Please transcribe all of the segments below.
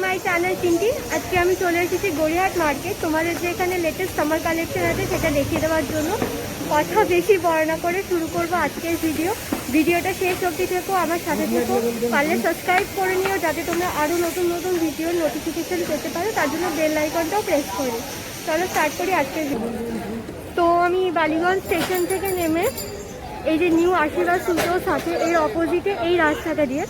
My channel চিন্টি। আজকে আমি চলে এসেছি গড়িয়াহাট মার্কেট। তোমাদের যে এখানে লেটেস্ট সামার কালেকশন আছে সেটা দেখিয়ে দেওয়ার জন্য। কথা বেশি বর্ণনা করে শুরু করবো আজকের ভিডিওটা শেষ অবধি থেকো, আমার সাথে থেকো। পারলে সাবস্ক্রাইব করে নিও যাতে তোমরা আরও নতুন নতুন ভিডিওর নোটিফিকেশান পেতে পারো, তার জন্য বেল আইকনটাও প্রেস করো। চলো স্টার্ট করি আজকের ভিডিও। তো আমি বালিগঞ্জ স্টেশন থেকে নেমে এই যে নিউ আশীর্বাদ সুতোস আছে এর অপোজিটে এই রাস্তাটা দিয়ে,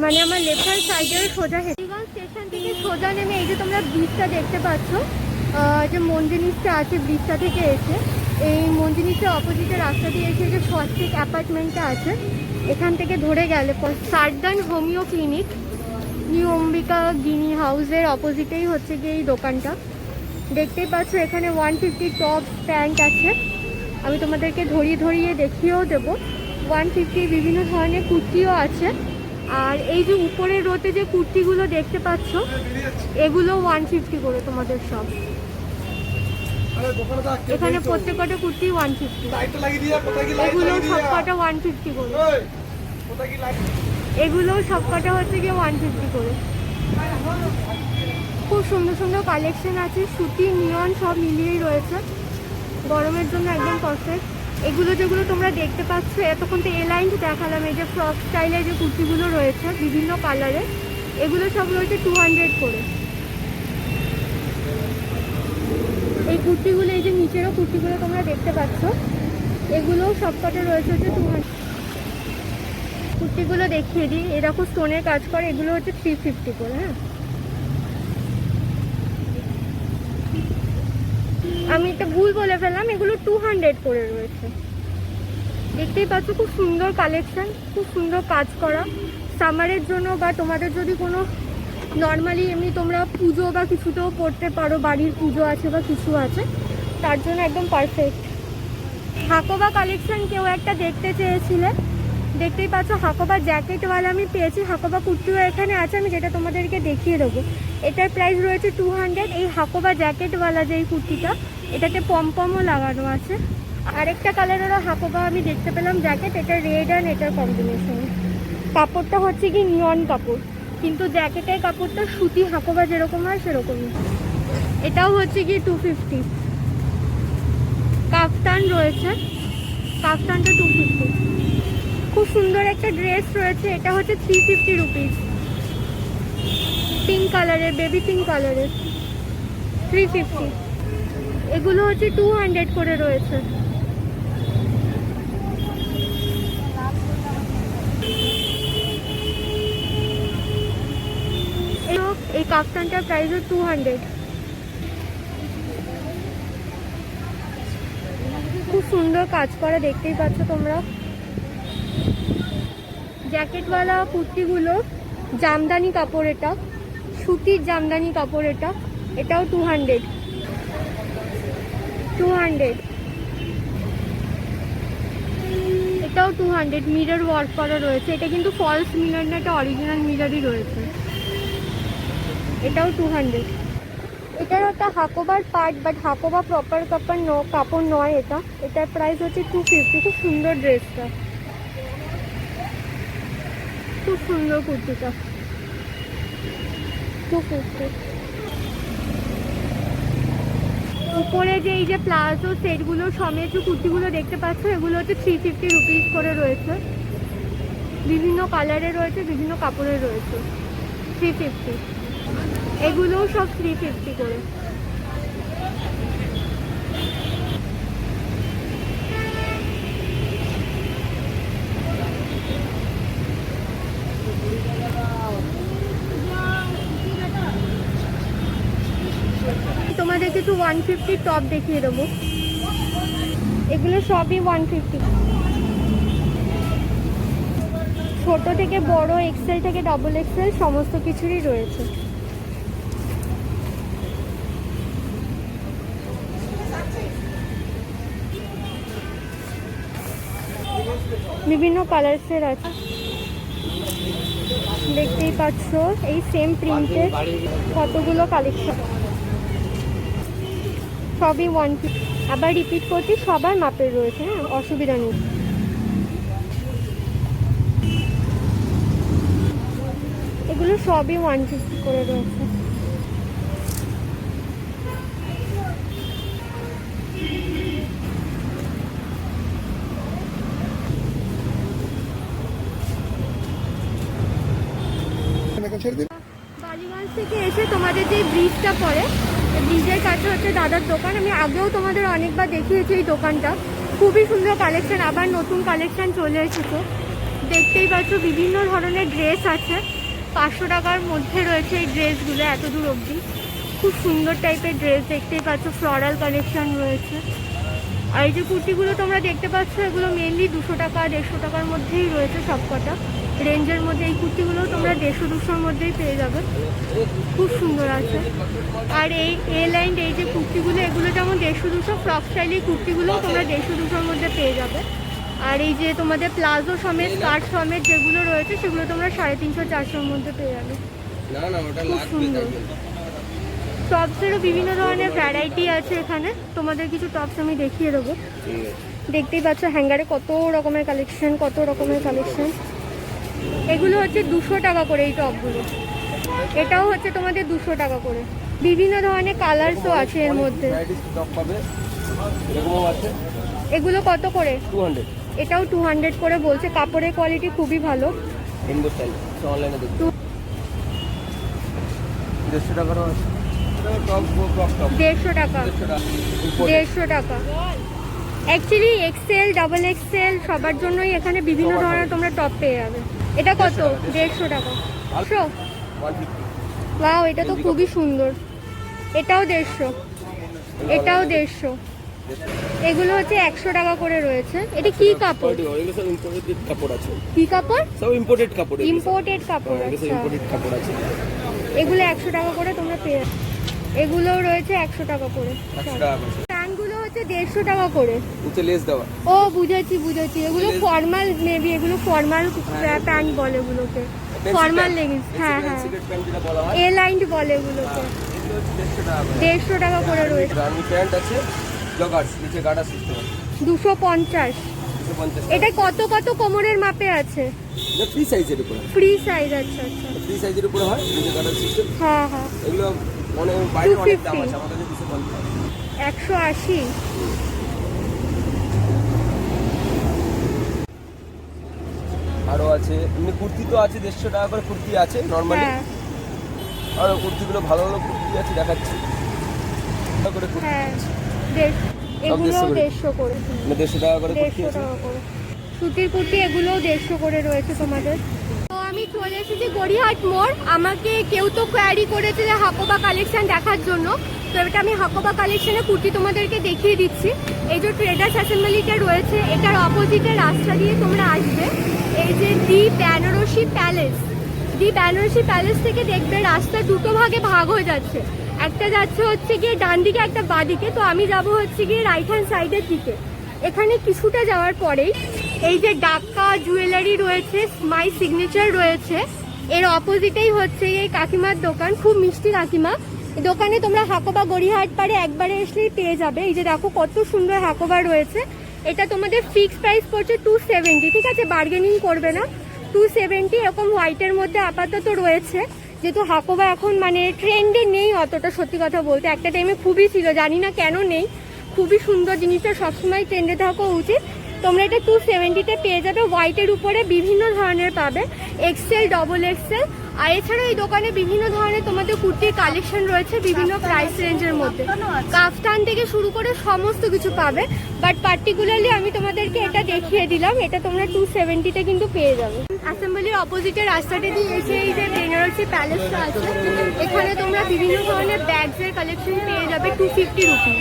মানে আমার লেফট হ্যান্ড সাইডের সোজা বালিগঞ্জ স্টেশন থেকে সোজা নেমে এই যে তোমরা ব্রিজটা দেখতে পাচ্ছ, যে মঞ্জিনিসটা আছে ব্রিজটা থেকে এসে এই মঞ্জিনিসের অপোজিটে রাস্তা দিয়ে এসে যে স্বস্তিক অ্যাপার্টমেন্টটা আছে এখান থেকে ধরে গেলে সারদান হোমিও ক্লিনিক নিউ অম্বিকা গিনি হাউসের অপোজিটেই হচ্ছে গিয়ে এই দোকানটা। দেখতেই পাচ্ছ এখানে 150 টপ প্যান্ট আছে, আমি তোমাদেরকে ধরিয়ে দেখিয়েও দেবো। 150 বিভিন্ন ধরনের কুর্তিও আছে। আর এই যে উপরের রোতে যে কুর্তিগুলো দেখতে পাচ্ছ এগুলো 150 করে তোমাদের সব। এখানে প্রত্যেকটা কুর্তি 150, এগুলো সব কটা 150 করে, এগুলো সব কটা হচ্ছে গিয়ে 150 করে। খুব সুন্দর সুন্দর কালেকশন আছে, সুতি নিয়ন সব মিলিয়েই রয়েছে, গরমের জন্য একদম পারফেক্ট। এগুলো যেগুলো তোমরা দেখতে পাচ্ছ এতক্ষণ তো এ লাইন দেখালাম, এই যে ফ্রক স্টাইলের যে কুর্তিগুলো রয়েছে বিভিন্ন কালারের, এগুলো সব রয়েছে 200 করে। এই কুর্তিগুলো এই যে নিচেরও কুর্তিগুলো তোমরা দেখতে পাচ্ছ এগুলোও সবকটা রয়েছে হচ্ছে 200। কুর্তিগুলো দেখিয়ে দিই, এরকম স্টোনের কাজ করে, এগুলো হচ্ছে 350 করে। হ্যাঁ, আমি একটা ভুল বলে ফেললাম, এগুলো 200 করে রয়েছে। দেখতেই পাচ্ছ খুব সুন্দর কালেকশন, খুব সুন্দর কাজ করা সামারের জন্য, বা তোমাদের যদি কোনো নর্মালি এমনি তোমরা পুজো বা কিছুতেও পড়তে পারো, বাড়ির পুজো আছে বা কিছু আছে, তার জন্য একদম পারফেক্ট। হাকোবা কালেকশন কেউ একটা দেখতে চেয়েছিলে, দেখতেই পাচ্ছ হাকোবা জ্যাকেটওয়ালা আমি পেয়েছি। হাকোবা কুর্তিও এখানে আছে, আমি যেটা তোমাদেরকে দেখিয়ে দেবো। এটার প্রাইস রয়েছে 200। এই হাকোবা জ্যাকেটওয়ালা যে এই কুর্তিটা, এটাতে পমপমও লাগানো আছে। আরেকটা কালারেরও হাকোবা আমি দেখতে পেলাম জ্যাকেট, এটা রেড অ্যান্ড এটার কম্বিনেশন। কাপড়টা হচ্ছে কি নিয়ন কাপড়, কিন্তু জ্যাকেটের কাপড়টা সুতি হাকোবা যেরকম হয় সেরকমই। এটাও হচ্ছে কি 250। কাফতান রয়েছে, কাফতানটা 250। খুব সুন্দর একটা ড্রেস রয়েছে, এটা হচ্ছে 350 রুপিস। পিঙ্ক কালারের, বেবি পিঙ্ক কালারের, 350। এগুলো হচ্ছে 200 করে রয়েছে। এই কাফতানটার প্রাইস 200। খুব সুন্দর কাজ করা, দেখতেই পাচ্ছ তোমরা। জ্যাকেটওয়ালা কুর্তিগুলো জামদানি কাপড়, এটা সুতির জামদানি কাপড়, এটাও 200। এটাও 200। মিরর ওয়ার্ক করা রয়েছে, এটা কিন্তু ফলস মিরর না, এটা অরিজিনাল মিররই রয়েছে। এটাও 200। এটার একটা হাকোবার পার্ট, বাট হাকোবা প্রপার কাপড় নয় এটা। এটার প্রাইস হচ্ছে 250। খুব সুন্দর ড্রেসটা, খুব সুন্দর কুর্তিটা, 250। উপরে যে এই যে প্লাজো সেটগুলো সমেত যে কুর্তিগুলো দেখতে পাচ্ছ এগুলো হচ্ছে 350 রুপিস করে রয়েছে। বিভিন্ন কালারে রয়েছে, বিভিন্ন কাপড়ের রয়েছে, 350। এগুলোও সব 350 করে। তোমাদের কিছু 150 টপ দেখিয়ে দেবো, এগুলো সবই 150। ছোট থেকে বড়, এক্সেল থেকে ডবল এক্সেল সমস্ত কিছুরই রয়েছে। বিভিন্ন কালার্সের আছে, দেখতেই পাচ্ছ এই সেম প্রিন্টের কতগুলো কালেকশন, সবই 150। আবার রিপিট করছি, সবার মাপের রয়েছে, হ্যাঁ, অসুবিধা নেই। এগুলো সবই 150 করে রয়েছে। ছেড়ে দিন। বালিগঞ্জ থেকে এসে তোমাদের যে ব্রিজটা পড়ে, ব্রিজের কাছে হচ্ছে দাদার দোকান। আমি আগেও তোমাদের অনেকবার দেখিয়েছি এই দোকানটা। খুবই সুন্দর কালেকশন, আবার নতুন কালেকশন চলে এসেছে। দেখতেই পাচ্ছ বিভিন্ন ধরনের ড্রেস আছে। 500 টাকার মধ্যে রয়েছে এই ড্রেসগুলো, এত দূর অবধি খুব সুন্দর টাইপের ড্রেস দেখতেই পাচ্ছ। ফ্লোরাল কালেকশন রয়েছে। আর এই যে কুর্তিগুলো তোমরা দেখতে পাচ্ছ, এগুলো মেনলি 200 টাকা 150 টাকার মধ্যেই রয়েছে সবকটা রেঞ্জের মধ্যে। এই কুর্তিগুলো তোমরা 150-200-র মধ্যেই পেয়ে যাবে, খুব সুন্দর আছে। আর এই এ লাইন এই যে কুর্তিগুলো, এগুলো যেমন 150-200, ফ্রক স্টাইল এই কুর্তিগুলোও তোমরা 150-200-র মধ্যে পেয়ে যাবে। আর এই যে তোমাদের প্লাজো সমেত স্কার্ট সমেত যেগুলো রয়েছে, সেগুলো তোমরা 350-400-র মধ্যে পেয়ে যাবে, খুব সুন্দর। টপসেরও বিভিন্ন ধরনের ভ্যারাইটি আছে এখানে। তোমাদের কিছু টপস আমি দেখিয়ে দেবো। দেখতেই পাচ্ছ হ্যাঙ্গারে কত রকমের কালেকশন, কত রকমের কালেকশন। এগুলো হচ্ছে 200 টাকা করে এই টপগুলো। এটাও হচ্ছে তোমাদের 200 টাকা করে। বিভিন্ন ধরনের কালার্সও আছে এর মধ্যে। এগুলো কত করে? 200। এটাও 200 করে বলছে। কাপড়ের কোয়ালিটি খুবই ভালো। 150 টাকারও আছে। 150 টাকা, 150 টাকা। অ্যাকচুয়ালি এক্সেল, ডাবল এক্সেল সবার জন্যই এখানে বিভিন্ন ধরনের তোমরা টপ পেয়ে যাবে। এটা কত? 150 টাকা। ওয়াও, এটা তো খুবই সুন্দর। এটাও 150, এটাও 150। এগুলো হচ্ছে 100 টাকা করে রয়েছে। এটা কি কাপড়? কি কাপড়? সব ইম্পোর্টেড কাপড়। ইম্পোর্টেড কাপড়, আচ্ছা। ইম্পোর্টেড কাপড় আছে। এগুলো 100 টাকা করে তোমরা পেয়ে যাবে। এগুলোও রয়েছে 100 টাকা করে। 100 টাকা করে। প্যান্টগুলো হচ্ছে 150 টাকা করে। নিচে লেস দেওয়া। ও বুঝেছি বুঝেছি। এগুলো ফর্মাল, মেবি এগুলো ফর্মাল প্যান্ট বলে এগুলোকে, ফর্মাল লেগিংস। হ্যাঁ হ্যাঁ, এ লাইন বলে এগুলোকে। 150 টাকা করে রয়েছে। রানি প্যান্ট আছে, জগার্স, নিচে গার্ডার সিস্টেম আছে। 250। 250। এটা কত কত কোমরের মাপে আছে? এটা ফ্রি সাইজের উপরে। ফ্রি সাইজ, আচ্ছা আচ্ছা। ফ্রি সাইজের উপরে হয়, নিচে গার্ডার সিস্টেম। হ্যাঁ হ্যাঁ। এগুলো অনেক বাইরে অনেক দাম আছে, আমাদের 250। 180। আরো আছে এমনি কুর্তি তো আছে, 150 টাকা করে কুর্তি আছে নরমালি। হ্যাঁ আর কুর্তিগুলো ভালো ভালো কুর্তি আছে, দেখাচ্ছি। করে কুর্তি হ্যাঁ, এগুলো 150 করে। 150 টাকা করে কুর্তি 150 আছে। টাকা করে সুতির কুর্তি, এগুলোও 150 করে রয়েছে তোমাদের। তো আমি চলে এসেছি গড়িয়াহাট মোড়। আমাকে কেউ তো কোয়ারি করেছে যে হাকোবা কালেকশন দেখার জন্য, তো এটা আমি হাকোবা কালেকশনের কুর্তি তোমাদেরকে দেখিয়ে দিচ্ছি। এই যে ট্রেডার্স অ্যাসেম্বলিটা রয়েছে, এটার অপোজিটে রাস্তা দিয়ে তোমরা আসবে। এই যে দি বেনারসি প্যালেস, দি বেনারসি প্যালেস থেকে দেখবে রাস্তা দুটো ভাগে ভাগ হয়ে যাচ্ছে। একটা যাচ্ছে হচ্ছে গিয়ে ডান দিকে, একটা বাঁ দিকে। তো আমি যাব হচ্ছে গিয়ে রাইট হ্যান্ড সাইডের দিকে। এখানে কিছুটা যাওয়ার পরেই এই যে ডাক্কা জুয়েলারি রয়েছে, মাই সিগনেচার রয়েছে, এর অপোজিটেই হচ্ছে এই কাকিমার দোকান। খুব মিষ্টি কাকিমা। এই দোকানে তোমরা হাকোবা গড়িয়াহাট পাড়ে একবারে আসলেই পেয়ে যাবে। এই যে দেখো কত সুন্দর হাকোবা রয়েছে। এটা তোমাদের ফিক্স প্রাইস পড়ছে 270, ঠিক আছে? বার্গেনিং করবে না। 270 এরকম হোয়াইটের মধ্যে আপাতত রয়েছে। যেহেতু হাকোবা এখন মানে ট্রেন্ডে নেই অতটা, সত্যি কথা বলতে। একটা টাইমে খুবই ছিল, জানি না কেন নেই। খুবই সুন্দর জিনিসটা, সবসময় ট্রেন্ডে থাকা উচিত। তোমরা এটা 270-তে পেয়ে যাবে। হোয়াইটের উপরে বিভিন্ন ধরনের পাবে, এক্সেল, ডবল এক্সেল। আর এছাড়া এই দোকানে বিভিন্ন ধরনের তোমাদের কুর্তির কালেকশন রয়েছে বিভিন্ন প্রাইস রেঞ্জের মধ্যে। কাফতান থেকে শুরু করে সমস্ত কিছু পাবে, বাট পার্টিকুলারলি আমি তোমাদেরকে এটা দেখিয়ে দিলাম। এটা তোমরা 270-তে কিন্তু পেয়ে যাবে। অ্যাসেম্বলির অপোজিটে রাস্তাটা দিয়ে এসে এই যে বেনারসি প্যালেসটা আছে, এখানে তোমরা বিভিন্ন ধরনের ব্যাগসের কালেকশন পেয়ে যাবে 250 রুপিস।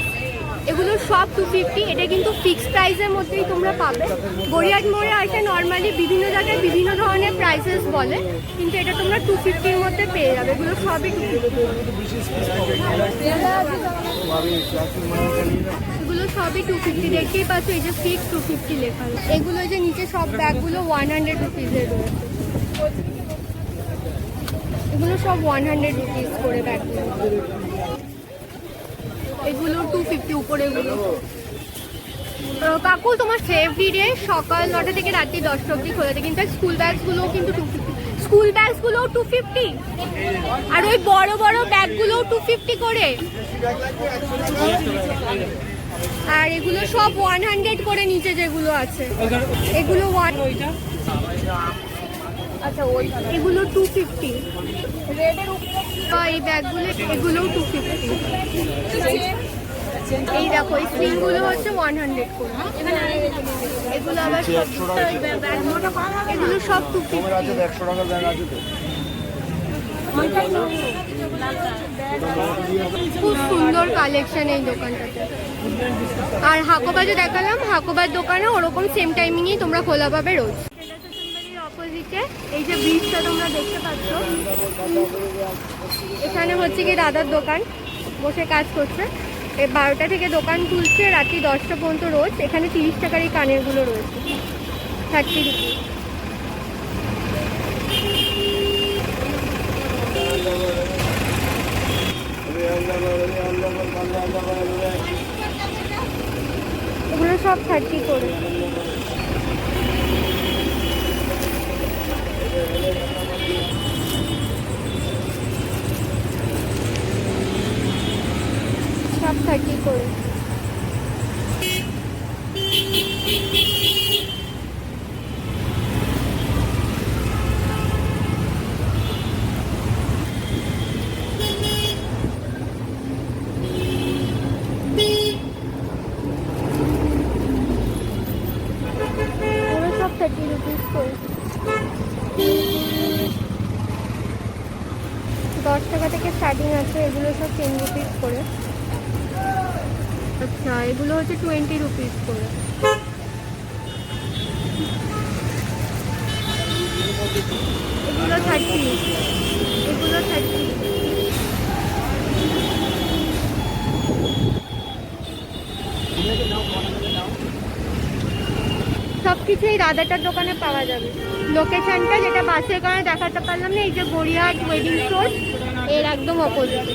এগুলো সব 250। এটা কিন্তু ফিক্সড প্রাইসের মধ্যেই তোমরা পাবে। গড়িয়াহাট মোড়ে আসে নর্মালি বিভিন্ন জায়গায় বিভিন্ন ধরনের প্রাইসেস বলে, কিন্তু এটা তোমরা 250-র মধ্যে পেয়ে যাবে। এগুলো সবই 250। এগুলো সবই 250, দেখতেই পাচ্ছ। এই যে ফিক্স 250 লেখা। এগুলো যে নিচে সব ব্যাগগুলো 100 রুপিসের রয়েছে। এগুলো সব 100 রুপিস করে ব্যাগগুলো। এগুলো 250 উপরে। এগুলো কাকু তোমার এভরিডে সকাল 9টা থেকে রাত্রি 10টা অবধি খোলা থাকে, কিন্তু স্কুল ব্যাগসগুলোও কিন্তু 250। স্কুল ব্যাগসগুলোও 250, আর ওই বড় বড় ব্যাগগুলোও 250 করে। আর এগুলো সব 100 করে নিচে যেগুলো আছে, এগুলো আচ্ছা ওই এগুলো 250 রেডের উপরে এই ব্যাগগুলো এগুলোও 250 এই দেখো এই স্লিংগুলো হচ্ছে 100 করে এগুলো আবার সব এগুলো সব 250 খুব সুন্দর কালেকশন এই দোকানটাতে। আর হাকোবাজে দেখালাম, হাকোবার দোকানে ওরকম সেম টাইমিংই তোমরা খোলা পাবে রোজ। অপোজিটে এই যে ব্রিজটা তোমরা দেখতে পাচ্ছ, এখানে হচ্ছে কি দাদার দোকান, বসে কাজ করছে। এই 12টা থেকে দোকান খুলছে, রাত্রি 10টা পর্যন্ত রোজ। এখানে 30 টাকার এই কানেরগুলো রয়েছে, 30 রুপি। এগুলো সব 30 করে। সব 30 করে। এগুলো সব 30 রুপিস করে। 10 টাকা থেকে স্টার্টিং আছে, এগুলো সব 10 রুপিস করে। আচ্ছা এগুলো হচ্ছে 20 রুপিস করে। এগুলো 30, এগুলো 30। সব কিছুই দাদাটার দোকানে পাওয়া যাবে। লোকেশনটা যেটা বাসের কারণে দেখাতে পারলাম না, এই যে গড়িয়াহাট ওয়েডিং স্টোর এর একদম অপোজিট।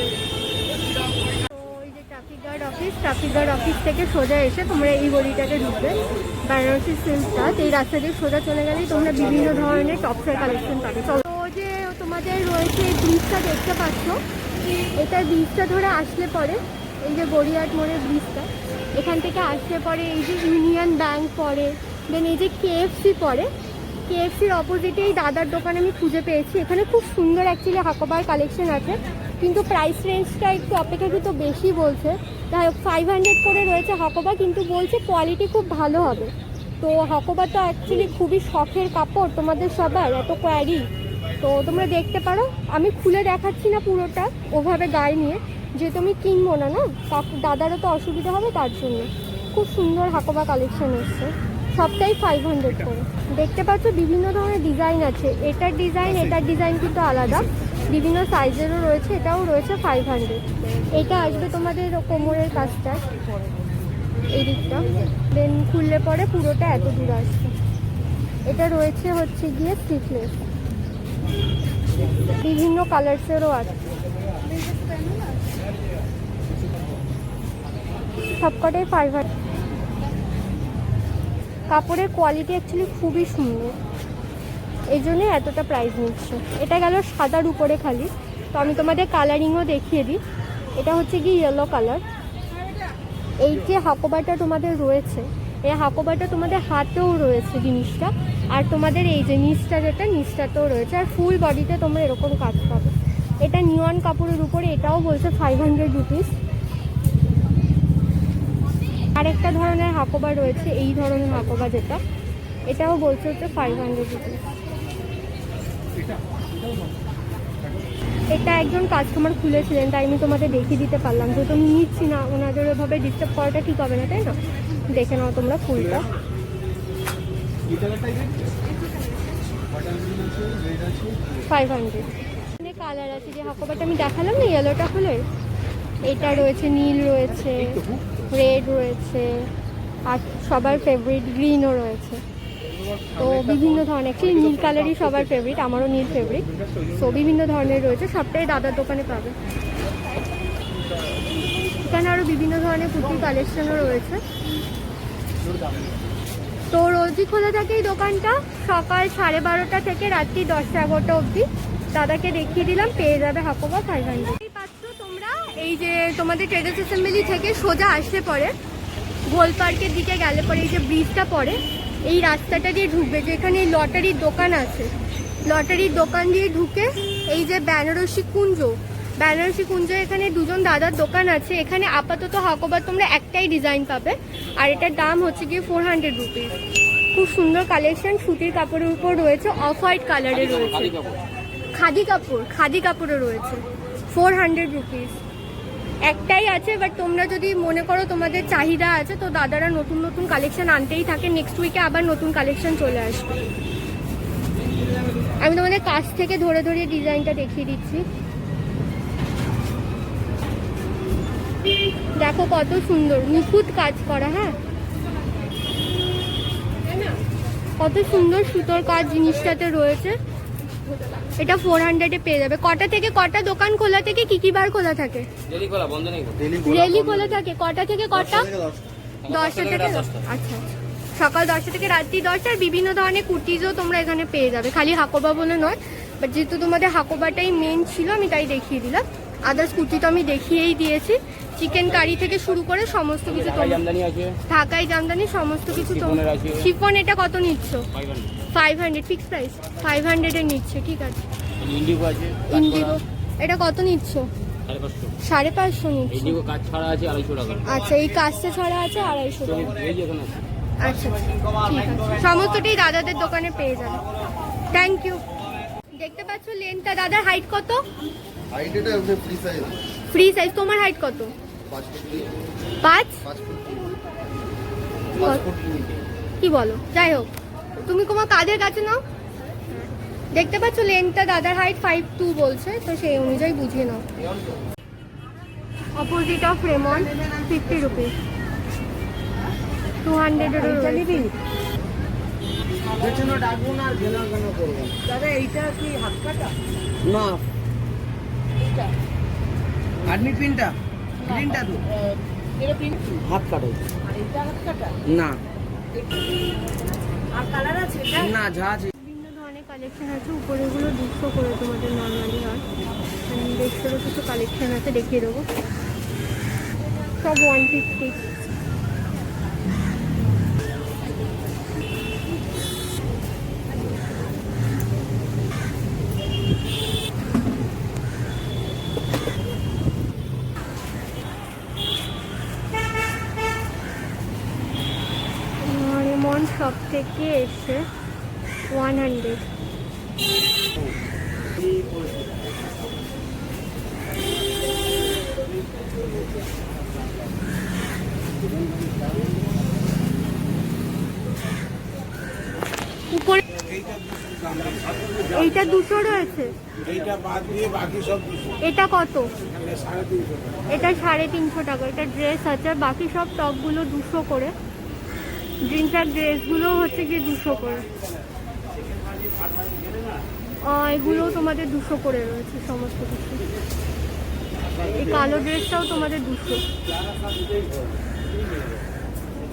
তো এই যে ট্রাফিক গার্ড অফিস থেকে সোজা এসে তোমরা এই গলিটাতে ঢুকবে, বেনারসি সিল্কটা। এই রাস্তা দিয়ে সোজা চলে গেলেই তোমরা বিভিন্ন ধরনের টপসের কালেকশন পাবে। তো যে তোমাদের রয়েছে এই ব্রিজটা দেখতে পাচ্ছ, এটার ব্রিজটা ধরে আসলে পরে এই যে গড়িয়াহাট মোড়ের ব্রিজটা, এখান থেকে আসলে পরে এই যে ইউনিয়ন ব্যাংক পড়ে, দেন এই যে কেএফসি পড়ে। কেএফসির অপোজিটেই দাদার দোকান আমি খুঁজে পেয়েছি। এখানে খুব সুন্দর অ্যাকচুয়ালি হাকোবার কালেকশন আছে, কিন্তু প্রাইস রেঞ্জটা একটু অপেক্ষাকৃত বেশি বলছে। যাই হোক 500 করে রয়েছে হাকোবা, কিন্তু বলছে কোয়ালিটি খুব ভালো হবে। তো হাকোবা তো অ্যাকচুয়ালি খুবই শখের কাপড় তোমাদের সবার, এত কোয়ারি। তো তোমরা দেখতে পারো, আমি খুলে দেখাচ্ছি না পুরোটা ওভাবে গায়ে নিয়ে, যেহেতু আমি কিনবো না, দাদারও তো অসুবিধা হবে, তার জন্য। খুব সুন্দর হাকোবা কালেকশন এসছে, সবটাই 500 করে। দেখতে পাচ্ছ বিভিন্ন ধরনের ডিজাইন আছে, এটার ডিজাইন কিন্তু আলাদা, বিভিন্ন সাইজেরও রয়েছে। এটাও রয়েছে 500। এটা আসবে তোমাদের কোমরের কাজটা, এই দিকটা, দেন খুললে পরে পুরোটা এত দূর আসছে। এটা রয়েছে হচ্ছে গিয়ে স্লিভলেস, বিভিন্ন কালার্সেরও আছে, সবকটাই 500। কাপড়ের কোয়ালিটি অ্যাকচুয়ালি খুবই সুন্দর, এই জন্যই এতটা প্রাইস নিচ্ছে। এটা গেল সাদার উপরে খালি। তো আমি তোমাদের কালারিংও দেখিয়ে দিই। এটা হচ্ছে কি ইয়েলো কালার। এই যে হাকোবাটা তোমাদের রয়েছে, এই হাকোবাটা তোমাদের হাতেও রয়েছে জিনিসটা, আর তোমাদের এই যে নিচটাতেও রয়েছে, আর ফুল বডিতে তোমরা এরকম কাজ পাবে। এটা নিয়ন কাপড়ের উপরে, এটাও বলছে 500 রুপিস। আরেকটা ধরনের হাকোবা রয়েছে, এই ধরনের হাকোবা যেটা, এটাও বলছে হচ্ছে 500 রুপিস। এটা একজন কাস্টমার খুলেছিলেন, তাই আমি তোমাদের দেখিয়ে দিতে পারলাম। যেহেতু আমি নিচ্ছি না, ওনাদের ওইভাবে ডিস্টার্ব করাটা ঠিক হবে না, তাই না? দেখে নাও তোমরা ফুলটা। 500 কালার আছে। যে হাকোবাটা আমি দেখালাম না ইয়েলোটা খুলে, এটা রয়েছে, নীল রয়েছে, রেড রয়েছে, আর সবার ফেভারিট গ্রিনও রয়েছে। তো বিভিন্ন ধরনের, অ্যাকচুয়ালি নীল কালারই সবার ফেভারিট, আমারও নীল ফেভারিট। সো বিভিন্ন ধরনের রয়েছে, সবটাই দাদার দোকানে পাবে। এখানে আরও বিভিন্ন ধরনের কুর্তির কালেকশনও রয়েছে। তো রোজই খোলা থাকে এই দোকানটা, সকাল 12:30 থেকে রাত্রি 10-11টা অবধি। দাদাকে দেখিয়ে দিলাম, পেয়ে যাবে হাকোবা 500। পাচ্ছ তোমরা এই যে তোমাদের ট্রেডার্স অ্যাসেম্বলি থেকে সোজা আসলে পরে গোল পার্কের দিকে গেলে পরে এই যে ব্রিজটা পড়ে, এই রাস্তাটা দিয়ে ঢুকবে, যেখানে লটারির দোকান আছে, লটারির দোকান দিয়ে ঢুকে এই যে বেনারসি কুঞ্জ, বেনারসি কুঞ্জ, এখানে দুজন দাদার দোকান আছে। এখানে আপাতত হাকোবার তোমরা একটাই ডিজাইন পাবে, আর এটার দাম হচ্ছে গিয়ে 400 রুপিস। খুব সুন্দর কালেকশন, সুতির কাপড়ের উপর রয়েছে, অফ হোয়াইট কালারে রয়েছে, খাদি কাপড়ে রয়েছে, 400 রুপিস। একটাই আছে, বাট তোমরা যদি মনে করো তোমাদের চাহিদা আছে তো দাদারা নতুন নতুন কালেকশন আনতেই থাকে। নেক্সট উইকে আবার নতুন কালেকশন চলে আসবে। আমি তোমাদের কাছ থেকে ধরে ধরে ডিজাইনটা দেখিয়ে দিচ্ছি। দেখো কত সুন্দর নিখুঁত কাজ করা, হ্যাঁ কত সুন্দর সুতোর কাজ জিনিসটাতে রয়েছে। এটা 400-এ পেয়ে যাবে। কটা থেকে কটা দোকান খোলা থেকে কি কি বার খোলা থাকে? ডেলি খোলা থাকে। কটা থেকে কটা? 10টা থেকে। আচ্ছা, সকাল 10টা থেকে রাত্রি 10টা। আর বিভিন্ন ধরনের কুর্তিজও তোমরা এখানে পেয়ে যাবে, খালি হাকোবা বলে নয়। বাট যেহেতু তোমাদের হাকোবাটাই মেন ছিল আমি তাই দেখিয়ে দিলাম। আদার্স কুর্তি তো আমি দেখিয়েই দিয়েছি। চিকেন কারি থেকে শুরু করে সমস্ত কিছু, ঢাকাই জামদানি সমস্ত কিছু। শিফন এটা কত নিচ্ছ? 500 ফিক্স প্রাইস, 500-এ নিচ্ছে। ঠিক আছে। ইন্ডিগো এটা কত নিচ্ছ? 550 নিচ্ছ। আচ্ছা, এই কাজটা ছাড়া আছে 250 টাকা। আচ্ছা ঠিক আছে, সমস্তটাই দাদাদের দোকানে পেয়ে যাবে। Thank you. দেখতে পাচ্ছ লেন্থটা দাদার হাইট কত? Free size. তোমার হাইট কত? 5 কি বলো? যাই হোক, তুমি তোমার কাদের কাছে নাও। দেখতে পাচ্ছ লেন্থটা দাদার হাইট 5'2" বলছে, তো সেই অনুযায়ী বুঝিয়ে নাও। অপোজিট অফ রেমন 50 রুপিস, 200-এরও রয়েছে। দাদা এইটা কি হাত কাটা? না, আর্মি পিনটা প্রিন্টটা তো এটা প্রিন্ট হাত কাটা। আর এটা হাত কাটা না। আর কালার আছে এটা? না, যা আছে। বিভিন্ন ধরনের কালেকশন আছে। উপরেগুলো 200 করে তোমাদের নর্মালি হয়। বেশিরও কিছু কালেকশন আছে, দেখিয়ে দেবো। সব 150। সব থেকে এসে 100। উপরে এইটা 200 রয়েছে। এইটা বাদ দিয়ে বাকি সব 200। এটা কত? 350 এটা 350 টাকা। এটা ড্রেস আছে, আর বাকি সব টপগুলো 200 করে। জিন্স আর ড্রেসগুলো হচ্ছে গিয়ে 200 করে। এগুলো তোমাদের 200 করে রয়েছে সমস্ত কিছু। এই কালো ড্রেসটাও তোমাদের 200।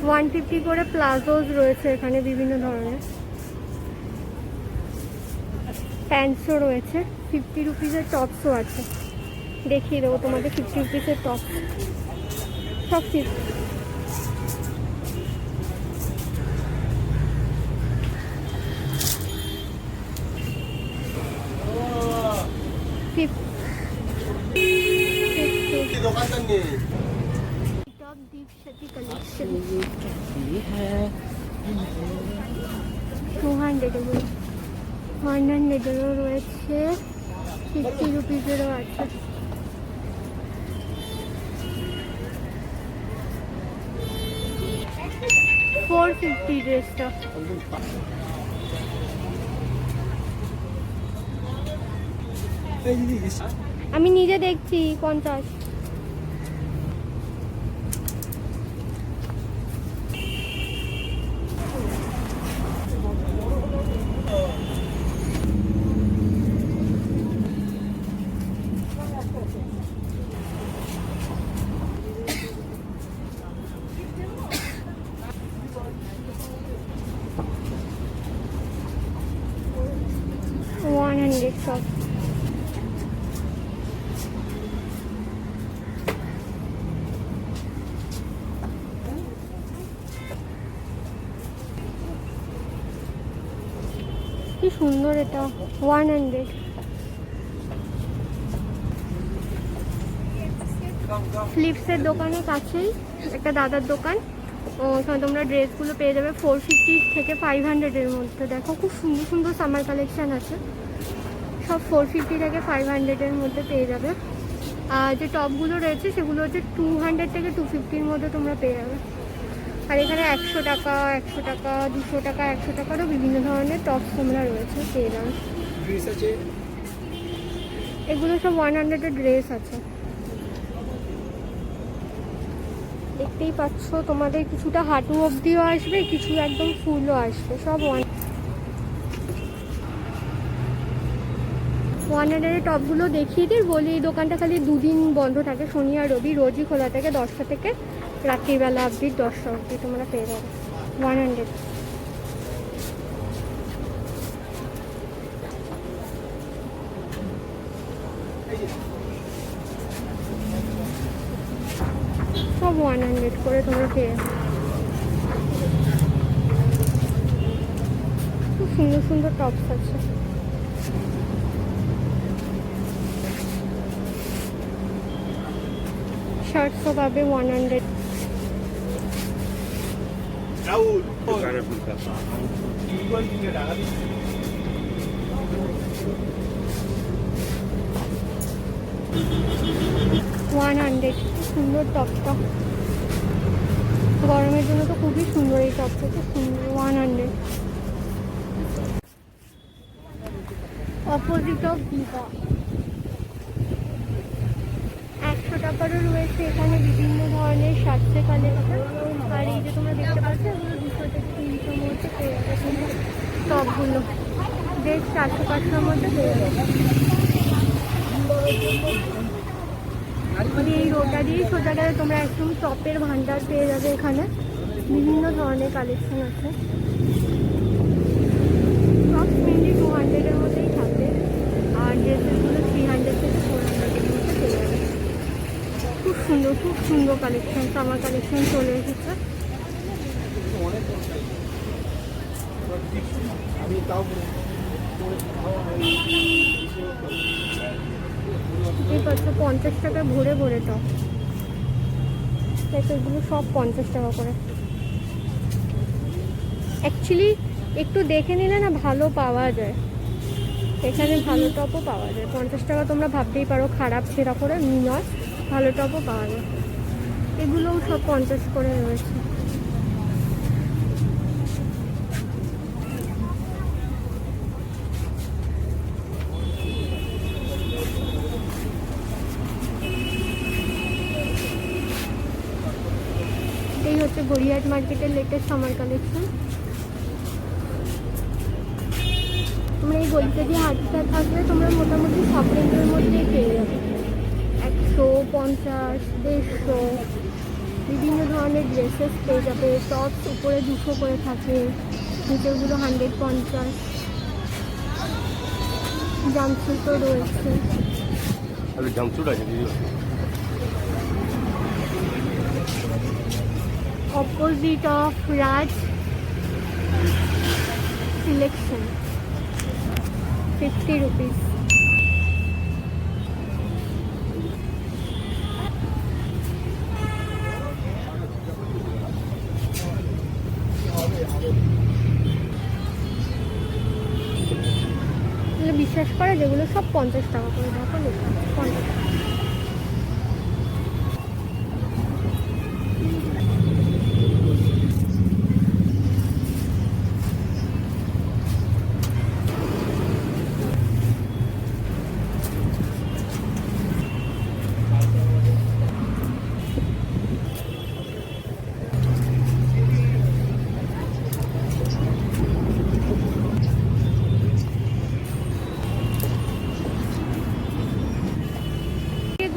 150 করে প্লাজোজ রয়েছে এখানে বিভিন্ন ধরনের। প্যান্টসও রয়েছে। 50 রুপিসের টপসও আছে, দেখিয়ে দেবো তোমাদের। 50 রুপিসের টপ সব 50। कलेक्शन 100-এরও রয়েছে, 50 রুপিসেরও আছে। $450 ড্রেসটা। আমি নিজে দেখছি 50। $100 সব। কি সুন্দর এটা, 100। ফ্লিপসের দোকানের কাছেই একটা দাদার দোকান, ওখানে তোমরা ড্রেসগুলো পেয়ে যাবে 450 থেকে 500-এর মধ্যে। দেখো খুব সুন্দর সুন্দর সামার কালেকশান আছে, সব 450 থেকে 500-এর মধ্যে পেয়ে যাবে। আর যে টপগুলো রয়েছে সেগুলো হচ্ছে 200 থেকে 250-র মধ্যে তোমরা পেয়ে যাবে। আর এখানে 100 টাকা, 100 টাকা, 200 টাকা, 100 টাকারও বিভিন্ন ধরনের টপস তোমরা রয়েছে পেয়ে যাবে। এগুলো সব 100-এর ড্রেস আছে, দেখতেই পাচ্ছ। তোমাদের কিছুটা হাঁটু অবধিও আসবে, কিছু একদম ফুলও আসবে, সব 100-এর টপগুলো দেখিয়ে দিই। বলি এই দোকানটা খালি 2 দিন বন্ধ থাকে, শনি আর রবি। রোজই খোলা থাকে 10টা থেকে রাত্রিবেলা অবধি 10টা অবধি তোমরা পেয়ে যাবে 100। সব 100 করে তোমরা পেয়ে যাবে। খুব সুন্দর সুন্দর টপস আছে। শার্টসও পাবে 100। সুন্দর টপটা, গরমের জন্য তো খুবই সুন্দর এই টপটা, খুব সুন্দর 100। অপোজিট অফ দিঘা 100 টাকারও রয়েছে এখানে বিভিন্ন ধরনের শার্টসের কালেকশন। আর এই যে তোমরা দেখতে পাচ্ছ এগুলো 200 থেকে 300-র মধ্যে পেয়ে যাবে টপগুলো, বেশ 400-500-র মধ্যে পেয়ে যাবে। এই রোডটা দিয়ে সোজা গেলে তোমরা একদম টপের ভান্ডার পেয়ে যাবে। এখানে বিভিন্ন ধরনের কালেকশন আছে, টপ মেনলি 200-এর মধ্যেই থাকে। আর ড্রেসেসগুলো 300 থেকে 400-এর মধ্যে পেয়ে যাবে। খুব সুন্দর কালেকশন, সামার কালেকশন চলে এসেছে। এই পাচ্ছ 50 টাকা ভরে ভরে টপ, এগুলো সব 50 টাকা করে। অ্যাকচুয়ালি একটু দেখে নিলে না ভালো পাওয়া যায়, এখানে ভালো টপও পাওয়া যায়। 50 টাকা তোমরা ভাবতেই পারো খারাপ, সেটা করে নয়, ভালো টপও পাওয়া যায়। এগুলোও সব 50 করে রয়েছে। এই হচ্ছে গড়িয়াহাট মার্কেটের লেটেস্ট সামার কালেকশন। তোমরা এই গলিতে দিয়ে হাঁটতে থাকলে তোমরা মোটামুটি সব রেঞ্জের মধ্যেই পেয়ে যাবে। 150, 150 বিভিন্ন ধরনের ড্রেসেস পেয়ে যাবে। টপস উপরে 200 করে থাকে, নিচেগুলো 150। জাম্পস্যুটও রয়েছে। জাম্পস্যুট আছে দিদি। Opposite of Raj selection 50 rupees. বিশ্বাস করে যেগুলো সব 50 টাকা করে, দেখো লেখা 50 টাকা।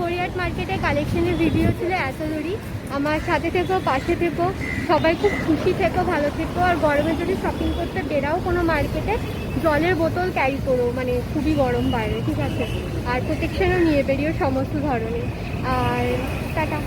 গড়িয়াহাট মার্কেটে কালেকশনের ভিডিও ছিল এত দূরই। আমার সাথে থেকো, পাশে থেকো, সবাই খুব খুশি থেকো, ভালো থেকো। আর গরমে যদি শপিং করতে বেরাও কোনো মার্কেটে, জলের বোতল ক্যারি করো, মানে খুবই গরম বাইরে, ঠিক আছে? আর প্রোটেকশনও নিয়ে বেরিও সমস্ত ধরনের। আর টাটা।